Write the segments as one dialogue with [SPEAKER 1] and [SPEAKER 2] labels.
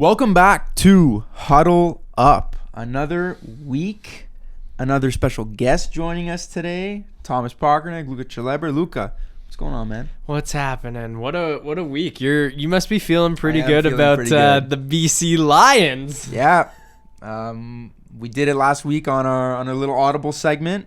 [SPEAKER 1] Welcome back to Huddle Up. Another week, another special guest joining us today. Thomas Pocrnic, Luca Celebre. Luca, what's going on, man?
[SPEAKER 2] What's happening? What a week. You must be feeling pretty good about the BC Lions.
[SPEAKER 1] Yeah. We did it last week on our little Audible segment.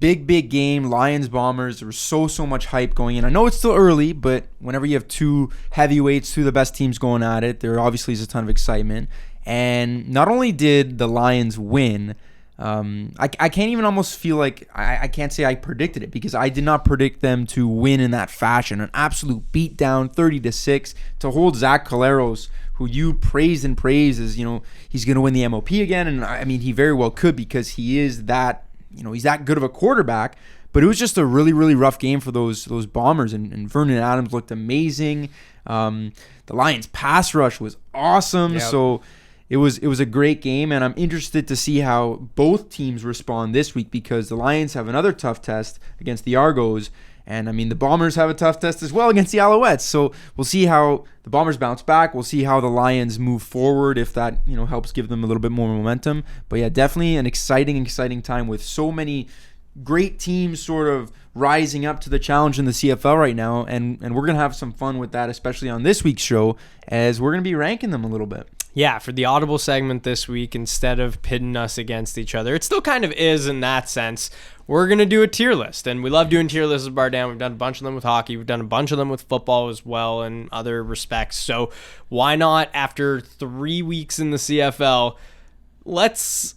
[SPEAKER 1] Big game, Lions Bombers. There was so much hype going in. I know it's still early, but whenever you have two heavyweights, two of the best teams going at it, there obviously is a ton of excitement. And not only did the Lions win, I can't even almost feel like I can't say I predicted it, because I did not predict them to win in that fashion. An absolute beatdown, 30-6, to hold Zach Collaros, who you praised as, he's going to win the MOP again. And I mean, he very well could, because he is that. He's that good of a quarterback, but it was just a really rough game for those Bombers, and Vernon Adams looked amazing. The Lions pass rush was awesome. Yep. So it was a great game, and I'm interested to see how both teams respond this week, because the Lions have another tough test against the Argos, and I mean the Bombers have a tough test as well against the Alouettes. So we'll see how the Bombers bounce back. We'll see how the Lions move forward, if that helps give them a little bit more momentum. But yeah, definitely an exciting time with so many great teams sort of rising up to the challenge in the CFL right now, and we're gonna have some fun with that, especially on this week's show, as we're gonna be ranking them a little bit.
[SPEAKER 2] Yeah, for the Audible segment this week, instead of pitting us against each other, it still kind of is in that sense. We're going to do a tier list, and we love doing tier lists with Bar Down. We've done a bunch of them with hockey. We've done a bunch of them with football as well, and other respects. So why not, after 3 weeks in the CFL, let's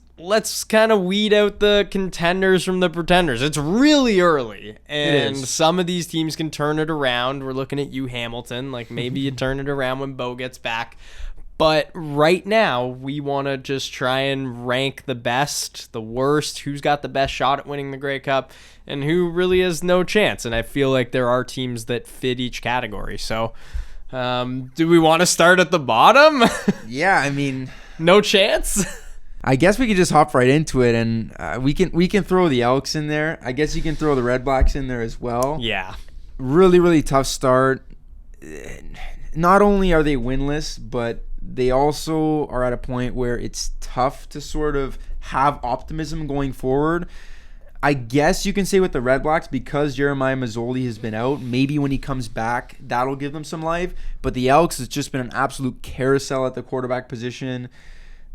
[SPEAKER 2] kind of weed out the contenders from the pretenders. It's really early, and some of these teams can turn it around. We're looking at you, Hamilton. Like, maybe you turn it around when Bo gets back. But right now, we want to just try and rank the best, the worst, who's got the best shot at winning the Grey Cup, and who really has no chance. And I feel like there are teams that fit each category. So do we want to start at the bottom?
[SPEAKER 1] Yeah, I mean,
[SPEAKER 2] no chance?
[SPEAKER 1] I guess we could just hop right into it, and we can throw the Elks in there. I guess you can throw the Red Blacks in there as well.
[SPEAKER 2] Yeah.
[SPEAKER 1] Really tough start. Not only are they winless, but they also are at a point where it's tough to sort of have optimism going forward. I guess you can say with the Red Blacks, because Jeremiah Mazzoli has been out, maybe when he comes back, that'll give them some life. But the Elks, has just been an absolute carousel at the quarterback position.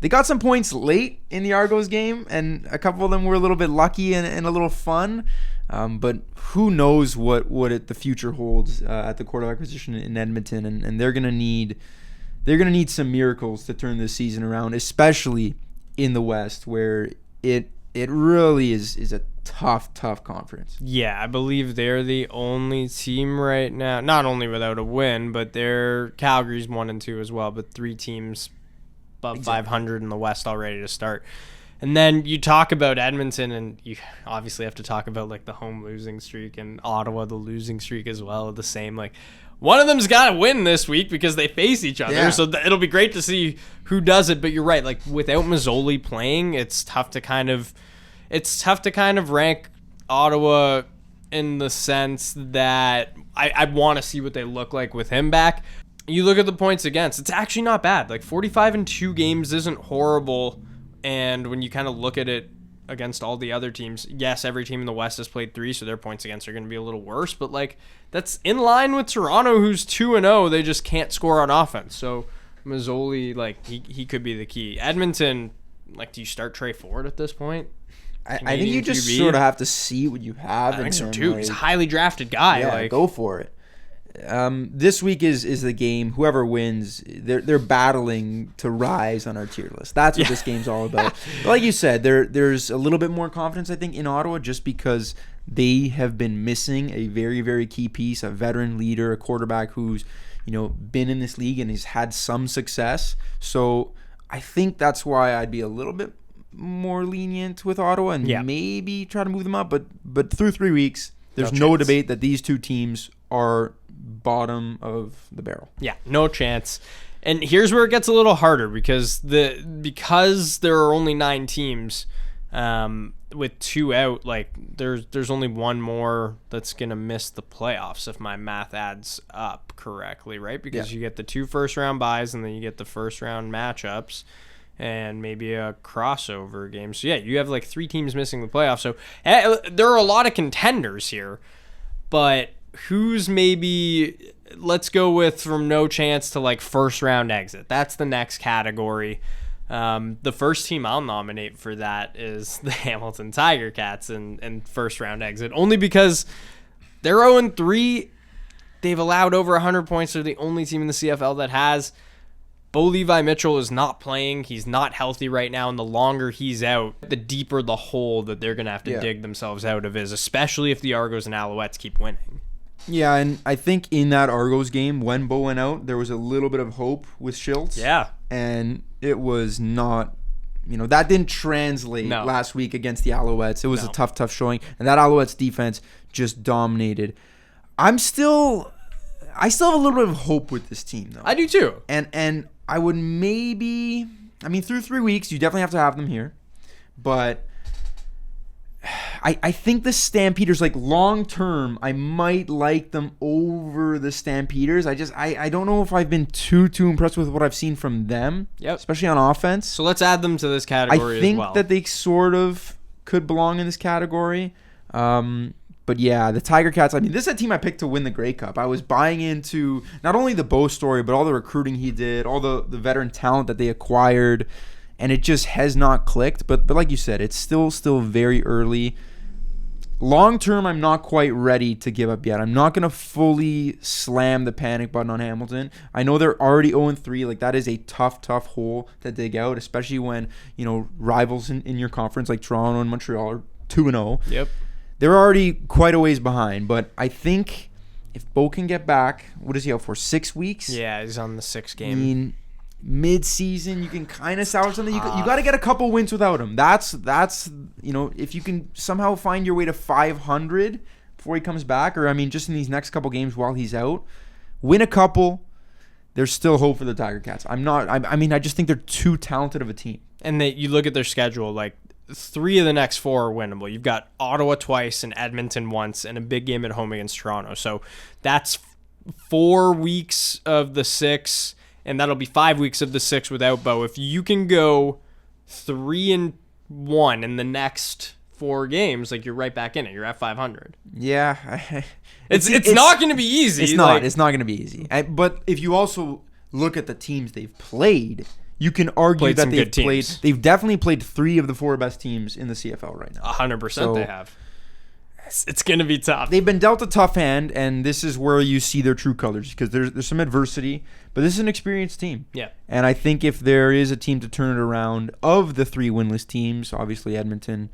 [SPEAKER 1] They got some points late in the Argos game, and a couple of them were a little bit lucky and a little fun. But who knows what the future holds at the quarterback position in Edmonton, and they're gonna need some miracles to turn this season around, especially in the West, where it really is a tough conference.
[SPEAKER 2] Yeah, I believe they're the only team right now, not only without a win, but they're Calgary's 1 and 2 as well, but 3 teams above 500 in the West already to start. And then you talk about Edmonton, and you obviously have to talk about like the home losing streak, and Ottawa, the losing streak as well, the same. Like, one of them's got to win this week because they face each other. Yeah. So it'll be great to see who does it. But you're right. Like, without Mazzoli playing, it's tough to kind of rank Ottawa in the sense that I want to see what they look like with him back. You look at the points against, it's actually not bad. Like, 45 in 2 games isn't horrible. And when you kind of look at it against all the other teams, yes, every team in the West has played 3, so their points against are going to be a little worse. But like, that's in line with Toronto, who's 2-0. They just can't score on offense. So Mazzoli, like, he could be the key. Edmonton, like, do you start Trey Ford at this point?
[SPEAKER 1] I think you just sort of have to see what you have.
[SPEAKER 2] I think so too. Like, he's a highly drafted guy.
[SPEAKER 1] Yeah, like, go for it. This week is the game. Whoever wins, they're battling to rise on our tier list. That's what this game's all about. But like you said, there's a little bit more confidence, I think, in Ottawa, just because they have been missing a very key piece, a veteran leader, a quarterback who's been in this league and has had some success. So I think that's why I'd be a little bit more lenient with Ottawa and maybe try to move them up. But through 3 weeks, there's no debate that these two teams are bottom of the barrel.
[SPEAKER 2] Yeah, no chance. And here's where it gets a little harder, because there are only 9 teams. with 2 out, like there's only one more that's gonna miss the playoffs if my math adds up correctly, right? Because you get the 2 first-round buys and then you get the first-round matchups and maybe a crossover game. So yeah, you have like 3 teams missing the playoffs. So there are a lot of contenders here, but who's maybe, let's go with from no chance to like first-round exit. That's the next category. The first team I'll nominate for that is the Hamilton Tiger Cats and first round exit, only because they're 0-3. They've allowed over 100 points. They're the only team in the CFL that has. Bo Levi Mitchell is not playing. He's not healthy right now, and the longer he's out, the deeper the hole that they're going to have to dig themselves out of is, especially if the Argos and Alouettes keep winning.
[SPEAKER 1] Yeah, and I think in that Argos game, when Bo went out, there was a little bit of hope with Schultz.
[SPEAKER 2] Yeah.
[SPEAKER 1] And it was not, that didn't translate last week against the Alouettes. It was a tough showing. And that Alouettes defense just dominated. I still have a little bit of hope with this team, though.
[SPEAKER 2] I do, too.
[SPEAKER 1] And I would maybe, through 3 weeks, you definitely have to have them here. But I think the Stampeders, like long term, I might like them over the Stampeders. I don't know if I've been too impressed with what I've seen from them, especially on offense.
[SPEAKER 2] So let's add them to this category
[SPEAKER 1] I think
[SPEAKER 2] as well.
[SPEAKER 1] that they sort of could belong in this category. But yeah, the Tiger Cats, this is a team I picked to win the Grey Cup. I was buying into not only the Bo story, but all the recruiting he did, all the veteran talent that they acquired, and it just has not clicked. But like you said, it's still very early. Long term, I'm not quite ready to give up yet. I'm not going to fully slam the panic button on Hamilton. I know they're already 0-3. Like, that is a tough hole to dig out, especially when, rivals in your conference like Toronto and Montreal are 2-0.
[SPEAKER 2] Yep.
[SPEAKER 1] They're already quite a ways behind. But I think if Bo can get back, what is he out for, 6 weeks?
[SPEAKER 2] Yeah, he's on the 6th game.
[SPEAKER 1] Mid-season, you can kind of salvage something. You got to get a couple wins without him. That's if you can somehow find your way to 500 before he comes back, or just in these next couple games while he's out, win a couple. There's still hope for the Tiger Cats. I just think they're too talented of a team. And
[SPEAKER 2] you look at their schedule, like 3 of the next 4 are winnable. You've got Ottawa twice and Edmonton once, and a big game at home against Toronto. So that's 4 weeks of the 6. And that'll be 5 weeks of the 6 without Bo. If you can go 3-1 in the next 4 games, like you're right back in it. You're at 500.
[SPEAKER 1] Yeah,
[SPEAKER 2] it's not going to be easy.
[SPEAKER 1] It's not. It's not going to be easy. But if you also look at the teams they've played, you can argue that they've definitely played 3 of the 4 best teams in the CFL right now.
[SPEAKER 2] 100% they have. It's going to be tough.
[SPEAKER 1] They've been dealt a tough hand, and this is where you see their true colors, because there's some adversity, but this is an experienced team.
[SPEAKER 2] Yeah.
[SPEAKER 1] And I think if there is a team to turn it around, of the 3 winless teams, obviously Edmonton,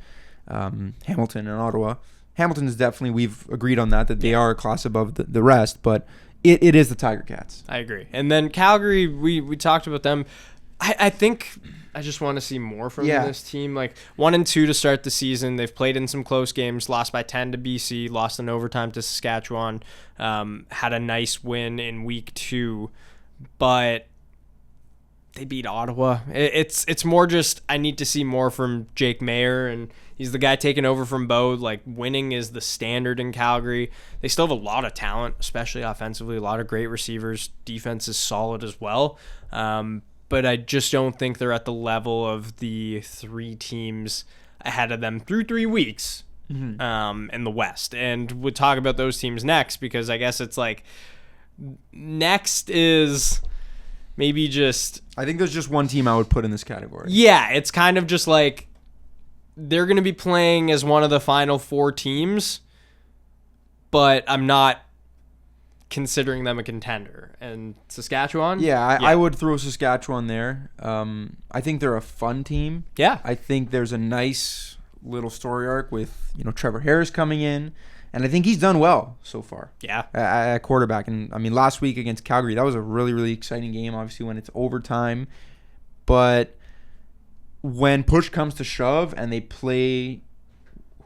[SPEAKER 1] Hamilton, and Ottawa, Hamilton is definitely, we've agreed on that they are a class above the rest, but it is the Tiger Cats.
[SPEAKER 2] I agree. And then Calgary, we talked about them. I think I just want to see more from this team. Like 1-2 to start the season. They've played in some close games, lost by 10 to BC, lost in overtime to Saskatchewan, had a nice win in week 2, but they beat Ottawa. It's more just I need to see more from Jake Mayer, and he's the guy taking over from Bo. Like, winning is the standard in Calgary. They still have a lot of talent, especially offensively, a lot of great receivers. Defense is solid as well. But I just don't think they're at the level of the 3 teams ahead of them through 3 weeks in the West. And we'll talk about those teams next, because I guess it's like next is maybe just...
[SPEAKER 1] I think there's just one team I would put in this category.
[SPEAKER 2] Yeah, it's kind of just like they're going to be playing as one of the final 4 teams, but I'm not considering them a contender. And Saskatchewan?
[SPEAKER 1] I would throw Saskatchewan there. I think they're a fun team.
[SPEAKER 2] Yeah.
[SPEAKER 1] I think there's a nice little story arc with, Trevor Harris coming in, and I think he's done well so far.
[SPEAKER 2] Yeah.
[SPEAKER 1] At quarterback. And last week against Calgary, that was a really, really exciting game, obviously, when it's overtime. But when push comes to shove and they play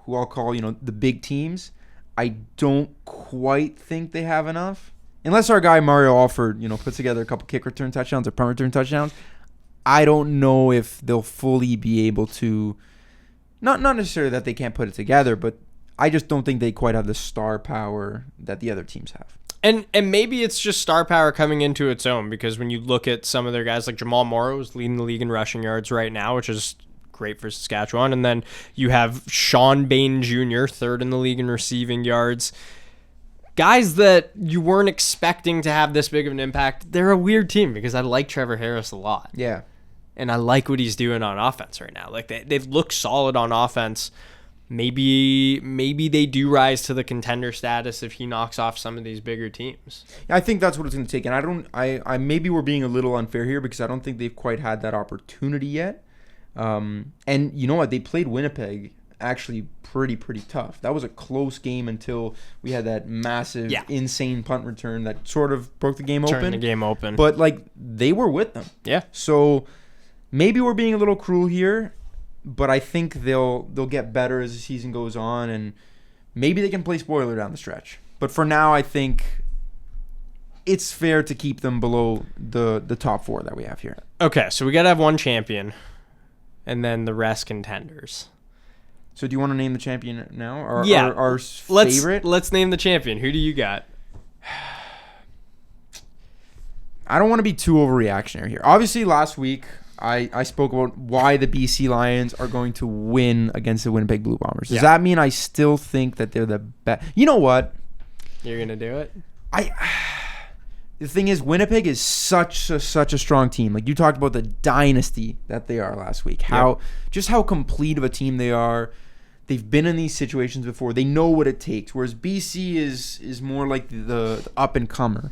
[SPEAKER 1] who I'll call, the big teams, I don't quite think they have enough. Unless our guy Mario Alford, puts together a couple kick return touchdowns or punt return touchdowns, I don't know if they'll fully be able to Not necessarily that they can't put it together, but I just don't think they quite have the star power that the other teams have.
[SPEAKER 2] And maybe it's just star power coming into its own, because when you look at some of their guys, like Jamal Morrow is leading the league in rushing yards right now, which is great for Saskatchewan. And then you have Sean Bain Jr., third in the league in receiving yards. Guys that you weren't expecting to have this big of an impact. They're a weird team because I like Trevor Harris a lot.
[SPEAKER 1] Yeah.
[SPEAKER 2] And I like what he's doing on offense right now. Like they've looked solid on offense. Maybe they do rise to the contender status if he knocks off some of these bigger teams.
[SPEAKER 1] I think that's what it's going to take. And I maybe we're being a little unfair here because I don't think they've quite had that opportunity yet. And you know what? They played Winnipeg actually pretty tough. That was a close game until we had that massive, insane punt return that sort of broke the game open.
[SPEAKER 2] Turned the game open.
[SPEAKER 1] But, like, they were with them.
[SPEAKER 2] Yeah.
[SPEAKER 1] So maybe we're being a little cruel here. But I think they'll get better as the season goes on, and maybe they can play spoiler down the stretch. But for now, I think it's fair to keep them below the top four that we have here.
[SPEAKER 2] Okay, so we got to have one champion, and then the rest contenders.
[SPEAKER 1] So do you want to name the champion now? Our favorite?
[SPEAKER 2] Let's name the champion. Who do you got?
[SPEAKER 1] I don't want to be too overreactionary here. Obviously, last week I spoke about why the BC Lions are going to win against the Winnipeg Blue Bombers. Does that mean I still think that they're the best? You know what?
[SPEAKER 2] You're going to do it?
[SPEAKER 1] The thing is, Winnipeg is such a strong team. Like you talked about the dynasty that they are last week. How complete of a team they are. They've been in these situations before. They know what it takes. Whereas BC is more like the up and comer.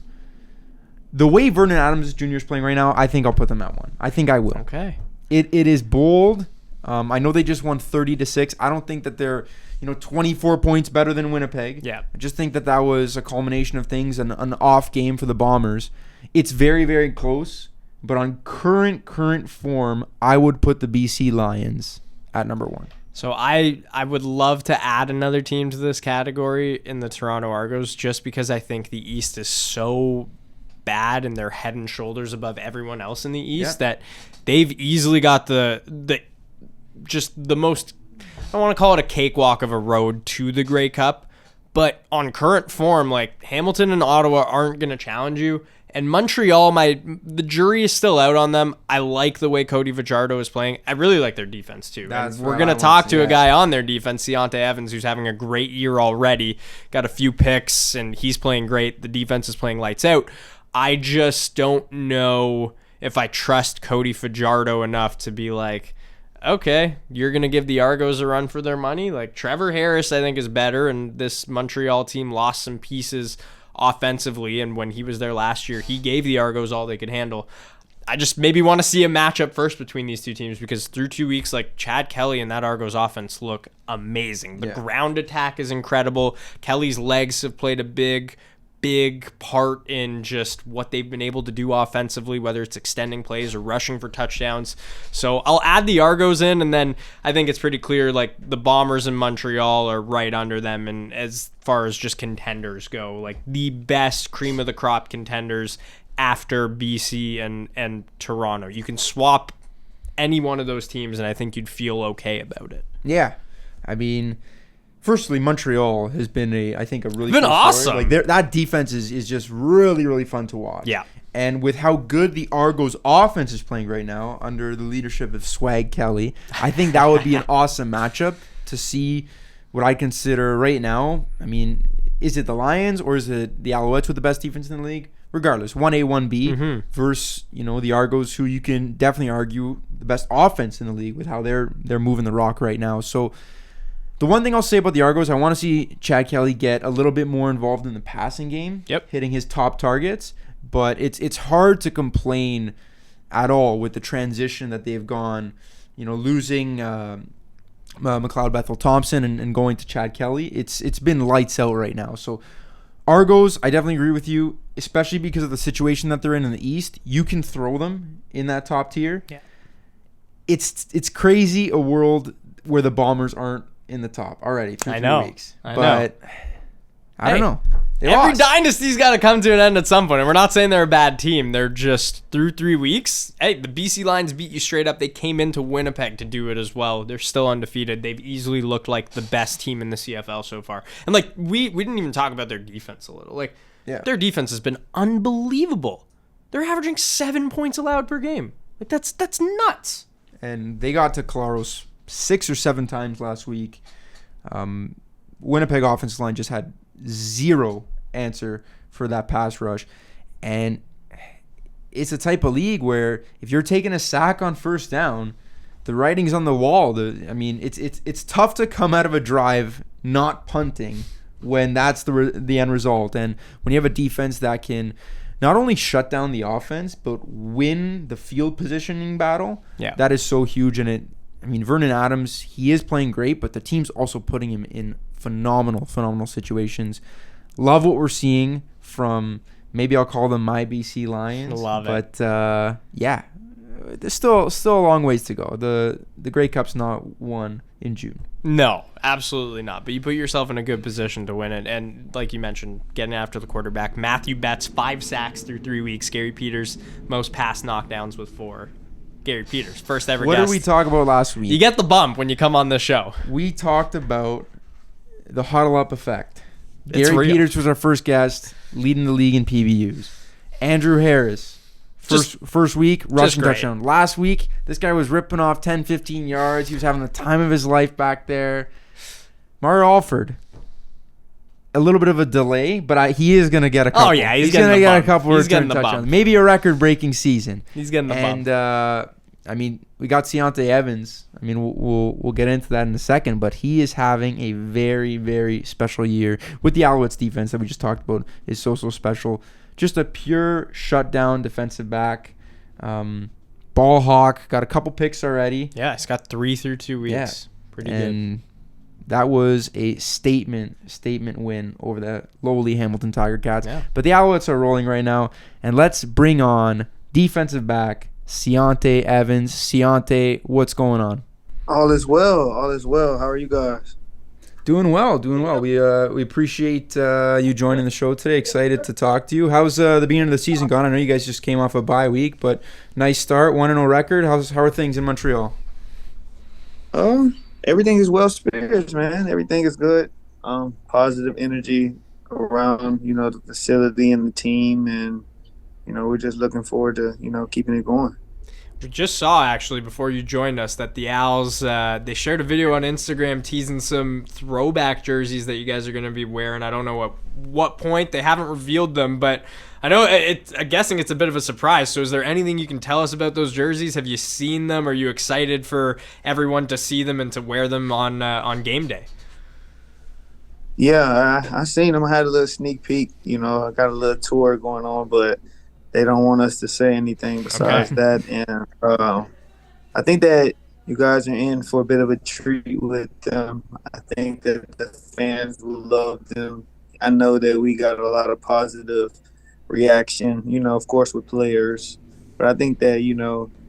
[SPEAKER 1] The way Vernon Adams Jr. is playing right now, I think I'll put them at one. I think I will.
[SPEAKER 2] Okay.
[SPEAKER 1] It is bold. I know they just won 30-6. I don't think that they're 24 points better than Winnipeg.
[SPEAKER 2] Yeah.
[SPEAKER 1] I just think that was a culmination of things and an off game for the Bombers. It's very, very close. But on current form, I would put the BC Lions at number one.
[SPEAKER 2] So I would love to add another team to this category in the Toronto Argos, just because I think the East is so bad and they're head and shoulders above everyone else in the East that they've easily got the most, I don't want to call it a cakewalk of a road to the Grey Cup, but on current form, like Hamilton and Ottawa aren't going to challenge you. And Montreal, the jury is still out on them. I like the way Cody Fajardo is playing. I really like their defense too. We're going to talk to a guy on their defense, Ciante Evans, who's having a great year already. Got a few picks and he's playing great. The defense is playing lights out. I just don't know if I trust Cody Fajardo enough to be like, okay, you're going to give the Argos a run for their money. Like Trevor Harris, I think, is better, and this Montreal team lost some pieces offensively, and when he was there last year, he gave the Argos all they could handle. I just maybe want to see a matchup first between these two teams, because through 2 weeks, like Chad Kelly and that Argos offense look amazing. The ground attack is incredible. Kelly's legs have played a big part in just what they've been able to do offensively, whether it's extending plays or rushing for touchdowns. So I'll add the Argos in, and then I think it's pretty clear like the Bombers in Montreal are right under them, and as far as just contenders go, like the best cream of the crop contenders after BC and Toronto. You can swap any one of those teams and I think you'd feel okay about it.
[SPEAKER 1] Yeah. I mean, firstly, Montreal has been a really
[SPEAKER 2] been
[SPEAKER 1] cool
[SPEAKER 2] awesome.
[SPEAKER 1] Story. Like that defense is just really fun to watch.
[SPEAKER 2] Yeah.
[SPEAKER 1] And with how good the Argos offense is playing right now under the leadership of Swag Kelly, I think that would be an awesome matchup to see what I consider right now. I mean, is it the Lions or is it the Alouettes with the best defense in the league? Regardless, 1A, 1B versus, the Argos, who you can definitely argue the best offense in the league with how they're moving the rock right now. So the one thing I'll say about the Argos, I want to see Chad Kelly get a little bit more involved in the passing game, hitting his top targets. But it's hard to complain at all with the transition that they've gone, losing McLeod Bethel Thompson and going to Chad Kelly. It's been lights out right now. So Argos, I definitely agree with you, especially because of the situation that they're in the East. You can throw them in that top tier.
[SPEAKER 2] Yeah.
[SPEAKER 1] It's crazy a world where the Bombers aren't in the top already through 3 weeks.
[SPEAKER 2] I know.
[SPEAKER 1] I don't know.
[SPEAKER 2] Every dynasty's got to come to an end at some point. And we're not saying they're a bad team. They're just through 3 weeks. Hey, the BC Lions beat you straight up. They came into Winnipeg to do it as well. They're still undefeated. They've easily looked like the best team in the CFL so far. And like we didn't even talk about their defense a little. Like their defense has been unbelievable. They're averaging 7 points allowed per game. Like that's nuts.
[SPEAKER 1] And they got to Claros 6 or 7 times last week. Winnipeg offensive line just had zero answer for that pass rush. And it's a type of league where if you're taking a sack on first down, the writing's on the wall. It's tough to come out of a drive not punting when that's the end result. And when you have a defense that can not only shut down the offense, but win the field positioning battle, that is so huge. And Vernon Adams, he is playing great, but the team's also putting him in phenomenal situations. Love what we're seeing from, maybe I'll call them my BC Lions.
[SPEAKER 2] Love it.
[SPEAKER 1] But there's still a long ways to go. The Grey Cup's not won in June.
[SPEAKER 2] No, absolutely not. But you put yourself in a good position to win it. And like you mentioned, getting after the quarterback. Matthew Betts, 5 sacks through 3 weeks. Gary Peters, most pass knockdowns with 4. Gary Peters, first ever guest.
[SPEAKER 1] What did we talk about last week?
[SPEAKER 2] You get the bump when you come on this show.
[SPEAKER 1] We talked about the Huddle Up effect.
[SPEAKER 2] It's
[SPEAKER 1] Gary
[SPEAKER 2] real.
[SPEAKER 1] Peters was our first guest, leading the league in PBUs. Andrew Harris, first week, rushing touchdown. Last week, this guy was ripping off 10, 15 yards. He was having the time of his life back there. Mario Alford, a little bit of a delay, but he is going to get a couple.
[SPEAKER 2] Oh, yeah,
[SPEAKER 1] he's going to get a couple return touchdowns.
[SPEAKER 2] Bump.
[SPEAKER 1] Maybe a record-breaking season.
[SPEAKER 2] He's getting the bump.
[SPEAKER 1] And, we got Ciante Evans. We'll get into that in a second, but he is having a very, very special year with the Alouettes defense that we just talked about is so special. Just a pure shutdown defensive back. Ball hawk. Got a couple picks already.
[SPEAKER 2] Yeah, he's got 3 through 2 weeks.
[SPEAKER 1] Yeah.
[SPEAKER 2] Pretty
[SPEAKER 1] and
[SPEAKER 2] good.
[SPEAKER 1] That was a statement win over the lowly Hamilton Tiger Cats.
[SPEAKER 2] Yeah.
[SPEAKER 1] But the Alouettes are rolling right now. And let's bring on defensive back Ciante Evans. Ciante, what's going on?
[SPEAKER 3] All is well. How are you guys?
[SPEAKER 1] Doing well. We appreciate you joining the show today. Excited to talk to you. How's the beginning of the season gone? I know you guys just came off a bye week, but nice start, 1-0 record. How are things in Montreal?
[SPEAKER 3] Everything is well spirits, man. Everything is good. Positive energy around, the facility and the team, and we're just looking forward to, keeping it going.
[SPEAKER 2] We just saw, actually, before you joined us, that the Owls, they shared a video on Instagram teasing some throwback jerseys that you guys are going to be wearing. I don't know at what point. They haven't revealed them, but I know I'm guessing it's a bit of a surprise. So is there anything you can tell us about those jerseys? Have you seen them? Are you excited for everyone to see them and to wear them on game day?
[SPEAKER 3] Yeah, I seen them. I had a little sneak peek. I got a little tour going on, but they don't want us to say anything besides that. And I think that you guys are in for a bit of a treat with them. I think that the fans will love them. I know that we got a lot of positive reaction, of course, with players. But I think that,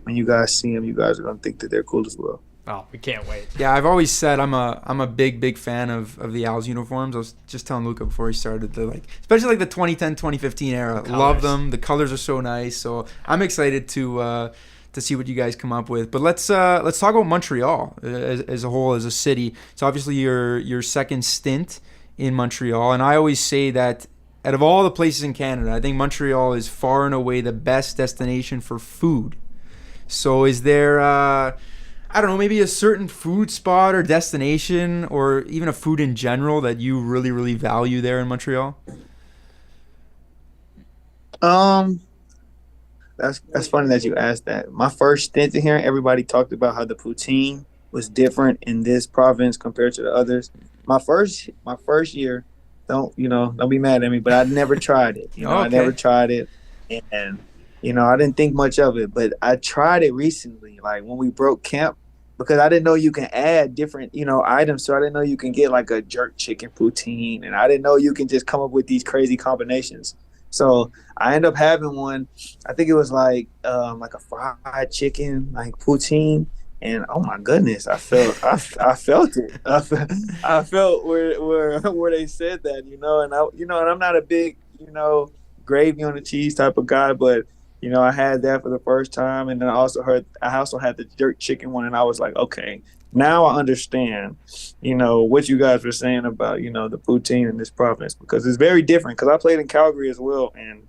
[SPEAKER 3] when you guys see them, you guys are going to think that they're cool as well.
[SPEAKER 2] Oh, we can't wait.
[SPEAKER 1] Yeah, I've always said I'm a big fan of the Owls uniforms. I was just telling Luca before he started, especially the 2010, 2015 era. Love them. The colors are so nice. So I'm excited to see what you guys come up with. But let's talk about Montreal as a whole, as a city. It's obviously your second stint in Montreal, and I always say that out of all the places in Canada, I think Montreal is far and away the best destination for food. So is there I don't know, maybe a certain food spot or destination or even a food in general that you really, really value there in Montreal?
[SPEAKER 3] That's funny that you asked that. My first stint in here, everybody talked about how the poutine was different in this province compared to the others. My first year, don't be mad at me, but I never tried it.
[SPEAKER 1] Okay.
[SPEAKER 3] I never tried it, and I didn't think much of it. But I tried it recently, like when we broke camp. Because I didn't know you can add different, items. So I didn't know you can get like a jerk chicken poutine. And I didn't know you can just come up with these crazy combinations. So I ended up having one. I think it was like a fried chicken, like poutine. And oh my goodness, I felt it. I felt where they said that, and I'm not a big, gravy on the cheese type of guy, but I had that for the first time, and then I also had the jerk chicken one, and I was like, okay, now I understand, what you guys were saying about, the poutine in this province, because it's very different. Because I played in Calgary as well, and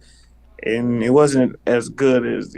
[SPEAKER 3] it wasn't as good as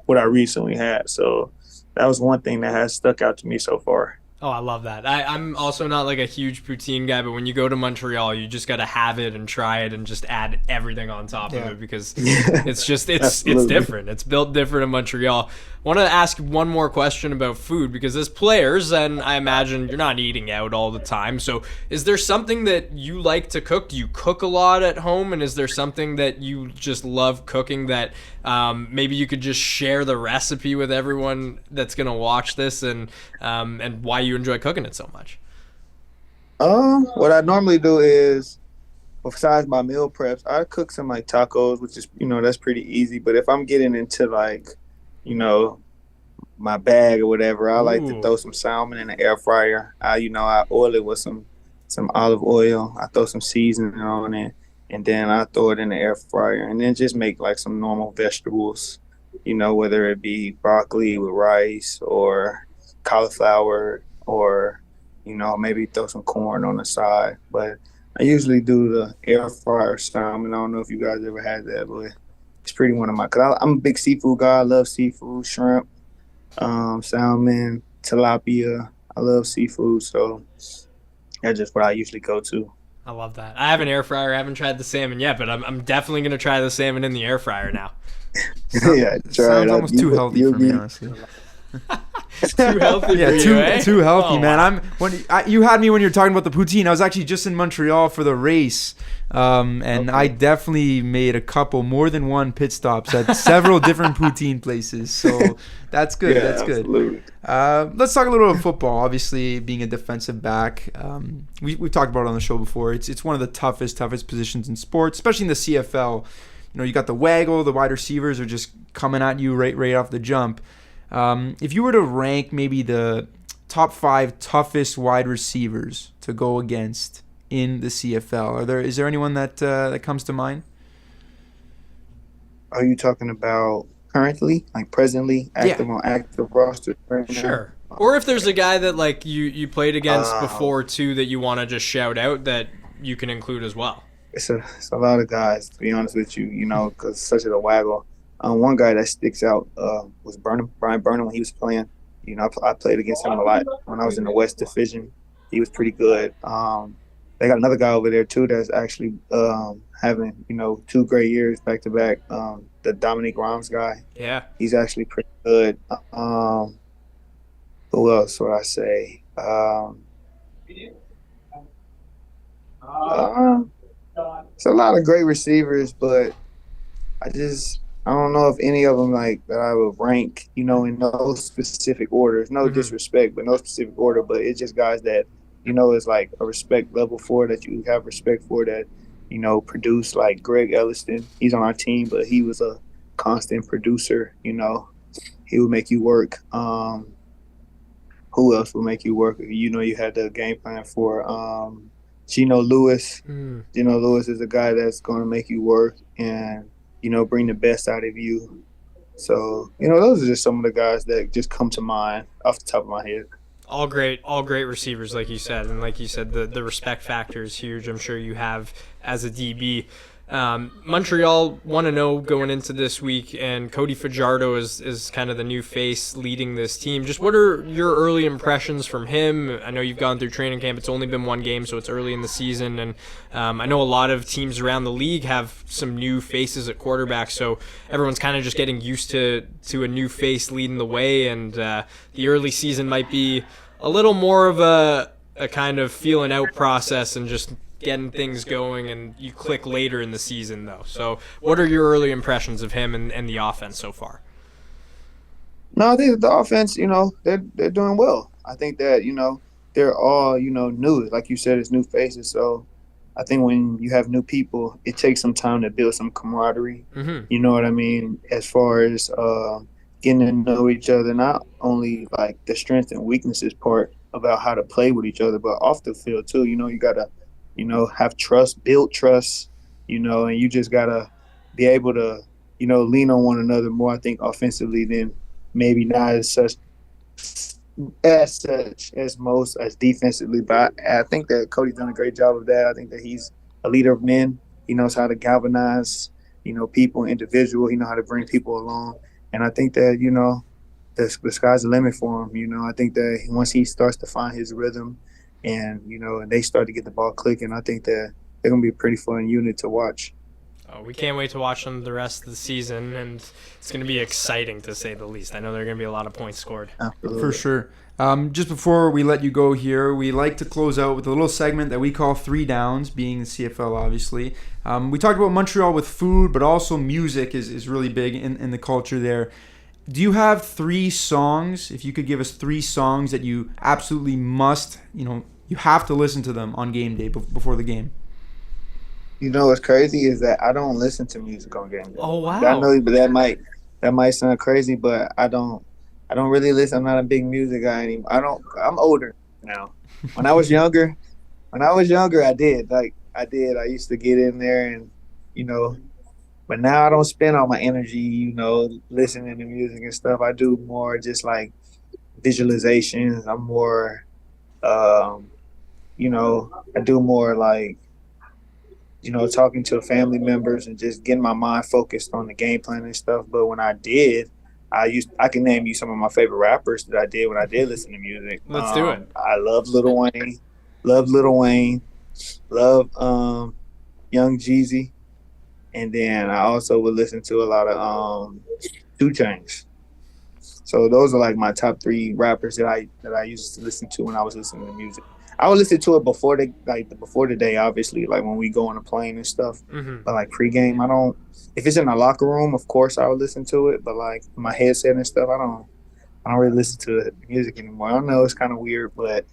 [SPEAKER 3] what I recently had. So that was one thing that has stuck out to me so far.
[SPEAKER 2] Oh, I love that. I'm also not like a huge poutine guy, but when you go to Montreal, you just got to have it and try it and just add everything on top of it, because it's different. It's built different in Montreal. I want to ask one more question about food, because as players, and I imagine you're not eating out all the time. So is there something that you like to cook? Do you cook a lot at home? And is there something that you just love cooking that maybe you could just share the recipe with everyone that's going to watch this, and why you enjoy cooking it so much?
[SPEAKER 3] What I normally do is, besides my meal preps, I cook some like tacos, which is, that's pretty easy. But if I'm getting into like, my bag or whatever, I like to throw some salmon in the air fryer. I oil it with some olive oil. I throw some seasoning on it, and then I throw it in the air fryer, and then just make like some normal vegetables, whether it be broccoli with rice or cauliflower, or maybe throw some corn on the side. But I usually do the air fryer salmon. I don't know if you guys ever had that, but it's pretty one of my, because I'm a big seafood guy. I love seafood, shrimp, salmon, tilapia. I love seafood, so that's just what I usually go to.
[SPEAKER 2] I love that. I have an air fryer. I haven't tried the salmon yet, but I'm definitely going to try the salmon in the air fryer now.
[SPEAKER 3] Yeah,
[SPEAKER 1] sounds almost too healthy for me, honestly.
[SPEAKER 2] Too healthy for you,
[SPEAKER 1] too healthy, man. You had me when you were talking about the poutine. I was actually just in Montreal for the race, and okay. I definitely made more than one pit stops at several different poutine places. So that's good.
[SPEAKER 3] Yeah,
[SPEAKER 1] that's good.
[SPEAKER 3] Absolutely.
[SPEAKER 1] Let's talk a little about football. Obviously, being a defensive back, we've talked about it on the show before. It's one of the toughest positions in sports, especially in the CFL. You got the waggle. The wide receivers are just coming at you right off the jump. If you were to rank maybe the top 5 toughest wide receivers to go against in the CFL, is there anyone that comes to mind?
[SPEAKER 3] Are you talking about currently, like presently, active on active roster right now?
[SPEAKER 2] Sure. Or if there's a guy that like you played against before too that you want to just shout out that you can include as well.
[SPEAKER 3] It's a lot of guys, to be honest with you, because such a waggle. One guy that sticks out was Brian Burnham when he was playing. I played against him a lot when I was in the West Division. He was pretty good. They got another guy over there too that's actually having 2 great years back to back. The Dominique Rams guy. Yeah, he's actually pretty good. Who else would I say? It's a lot of great receivers, but I don't know if any of them like that I would rank, in no specific order. No disrespect, but no specific order. But it's just guys that, is like a respect level for, that you have respect for, that, produce, like Greg Elliston. He's on our team, but he was a constant producer. He would make you work. Who else would make you work? You had the game plan for Gino Lewis. Gino Lewis is a guy that's going to make you work and bring the best out of you. So, those are just some of the guys that just come to mind off the top of my head.
[SPEAKER 2] All great receivers, like you said. And like you said, the respect factor is huge. I'm sure you have as a DB. Montreal 1-0 going into this week, and Cody Fajardo is kind of the new face leading this team. Just what are your early impressions from him? I know you've gone through training camp. It's only been 1 game, so it's early in the season. And I know a lot of teams around the league have some new faces at quarterback, so everyone's kind of just getting used to a new face leading the way. And the early season might be a little more of a kind of feeling out process and just getting things going, and you click later in the season though. So what are your early impressions of him and the offense so far?
[SPEAKER 3] No, I think the offense, they're doing well. I think that, they're all, new. Like you said, it's new faces. So I think when you have new people, it takes some time to build some camaraderie. You know what I mean? As far as, getting to know each other, not only like the strengths and weaknesses part about how to play with each other, but off the field too. You gotta, have trust, build trust, and you just gotta be able to, lean on one another more. I think offensively than maybe not as most as defensively, but I think that Cody's done a great job of that. I think that he's a leader of men. He knows how to galvanize, people, individual. He knows how to bring people along, and I think that the sky's the limit for him. I think that once he starts to find his rhythm, and and they start to get the ball clicking, I think that they're gonna be a pretty fun unit to watch.
[SPEAKER 2] Oh, we can't wait to watch them the rest of the season, and it's going to be exciting to say the least. I know there are going to be a lot of points scored.
[SPEAKER 3] Absolutely.
[SPEAKER 1] For sure. Just before we let you go here, we like to close out with a little segment that we call 3 Downs, being the CFL, obviously. We talked about Montreal with food, but also music is really big in the culture there. Do you have 3 songs, if you could give us 3 songs that you absolutely must, you have to listen to them on game day before the game?
[SPEAKER 3] What's crazy is that I don't listen to music on game day.
[SPEAKER 2] Oh, wow.
[SPEAKER 3] I know that might sound crazy, but I don't really listen. I'm not a big music guy anymore. I'm older now. When I was younger, I did. I used to get in there and, but now I don't spend all my energy, listening to music and stuff. I do more just like visualizations. I'm more, I do more like, talking to family members and just getting my mind focused on the game plan and stuff. But when I did, I can name you some of my favorite rappers that I did when I did listen to music.
[SPEAKER 2] Let's do it.
[SPEAKER 3] I love Lil Wayne, love Young Jeezy, and then I also would listen to a lot of 2 Chainz. So those are like my top 3 rappers that I used to listen to when I was listening to music. I would listen to it before the day, obviously, like when we go on a plane and stuff.
[SPEAKER 2] Mm-hmm.
[SPEAKER 3] But like pregame, I don't. If it's in the locker room, of course I would listen to it. But like my headset and stuff, I don't really listen to the music anymore. I know it's kind of weird, but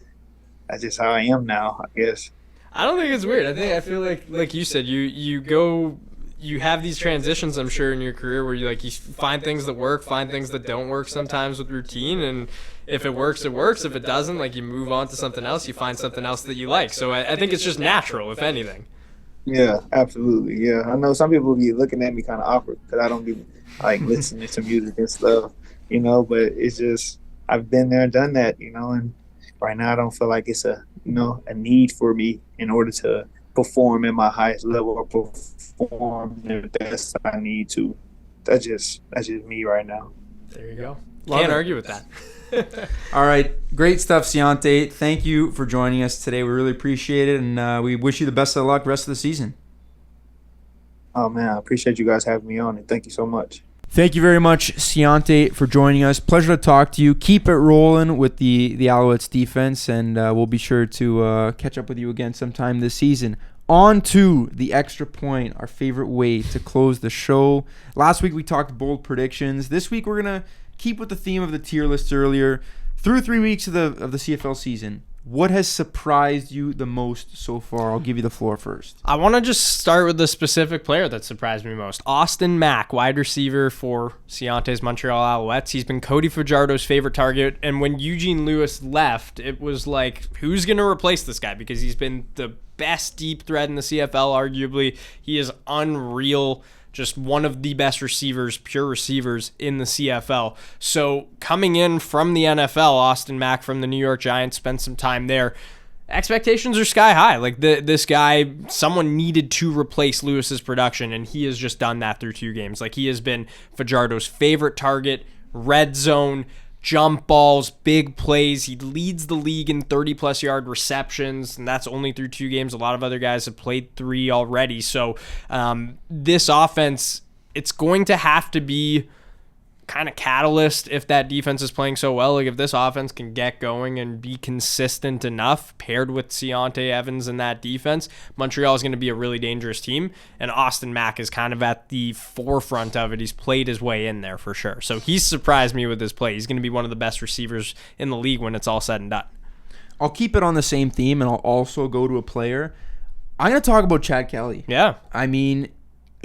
[SPEAKER 3] that's just how I am now, I guess.
[SPEAKER 2] I don't think it's weird. I feel like you said, you have these transitions, I'm sure, in your career where you find things that work, find things that don't work sometimes with routine, and if it works, it works. If it doesn't, you move on to something else, you find something else that you like. So I think it's just natural, if anything.
[SPEAKER 3] Yeah, absolutely. Yeah, I know some people be looking at me kind of awkward because I don't be listening to music and stuff, but it's just I've been there and done that, and right now I don't feel like it's a need for me in order to perform at my highest level or perform the best I need to. That's just me right now.
[SPEAKER 2] There you go. Can't argue with that.
[SPEAKER 1] All right. Great stuff, Ciante. Thank you for joining us today. We really appreciate it, and we wish you the best of luck rest of the season.
[SPEAKER 3] Oh, man. I appreciate you guys having me on, and thank you so much.
[SPEAKER 1] Thank you very much, Ciante, for joining us. Pleasure to talk to you. Keep it rolling with the Alouettes defense, and we'll be sure to catch up with you again sometime this season. On to the extra point, our favorite way to close the show. Last week we talked bold predictions. This week we're going to keep with the theme of the tier list earlier. Through 3 weeks of the CFL season, what has surprised you the most so far? I'll give you the floor first.
[SPEAKER 2] I want to just start with the specific player that surprised me most. Austin Mack, wide receiver for Ciante's Montreal Alouettes. He's been Cody Fajardo's favorite target, and when Eugene Lewis left, it was like, who's going to replace this guy? Because he's been the best deep threat in the CFL, arguably. He is unreal. Just one of the best receivers, pure receivers in the CFL. So coming in from the NFL, Austin Mack from the New York Giants, spent some time there. Expectations are sky high. This guy, someone needed to replace Lewis's production, and he has just done that through 2 games. He has been Fajardo's favorite target, red zone, jump balls, big plays. He leads the league in 30-plus yard receptions, and that's only through 2 games. A lot of other guys have played 3 already. So this offense, it's going to have to be kind of catalyst if that defense is playing so well. If this offense can get going and be consistent enough, paired with Ciante Evans in that defense, Montreal is going to be a really dangerous team, and Austin Mack is kind of at the forefront of it. He's played his way in there for sure. So he's surprised me with his play. He's going to be one of the best receivers in the league when it's all said and done.
[SPEAKER 1] I'll keep it on the same theme, and I'll also go to a player. I'm going to talk about Chad Kelly.
[SPEAKER 2] Yeah.
[SPEAKER 1] I mean,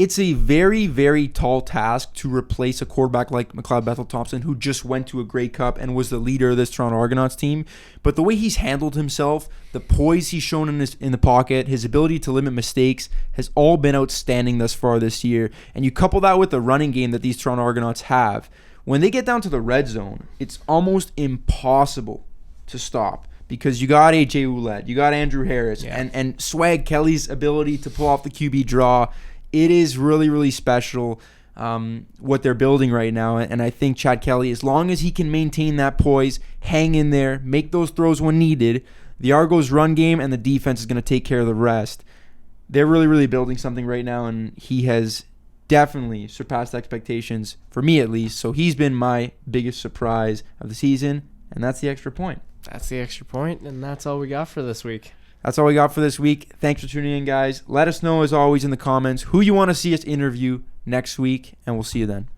[SPEAKER 1] it's a very, very tall task to replace a quarterback like McLeod Bethel-Thompson, who just went to a Grey Cup and was the leader of this Toronto Argonauts team. But the way he's handled himself, the poise he's shown in the pocket, his ability to limit mistakes has all been outstanding thus far this year. And you couple that with the running game that these Toronto Argonauts have. When they get down to the red zone, it's almost impossible to stop. Because you got A.J. Ouellette, you got Andrew Harris, and Swag Kelly's ability to pull off the QB draw. It is really, really special what they're building right now. And I think Chad Kelly, as long as he can maintain that poise, hang in there, make those throws when needed, the Argos' run game and the defense is going to take care of the rest. They're really, really building something right now, and he has definitely surpassed expectations, for me at least. So he's been my biggest surprise of the season, and that's the extra point.
[SPEAKER 2] That's the extra point, and that's all we got for this week.
[SPEAKER 1] That's all we got for this week. Thanks for tuning in, guys. Let us know, as always, in the comments who you want to see us interview next week, and we'll see you then.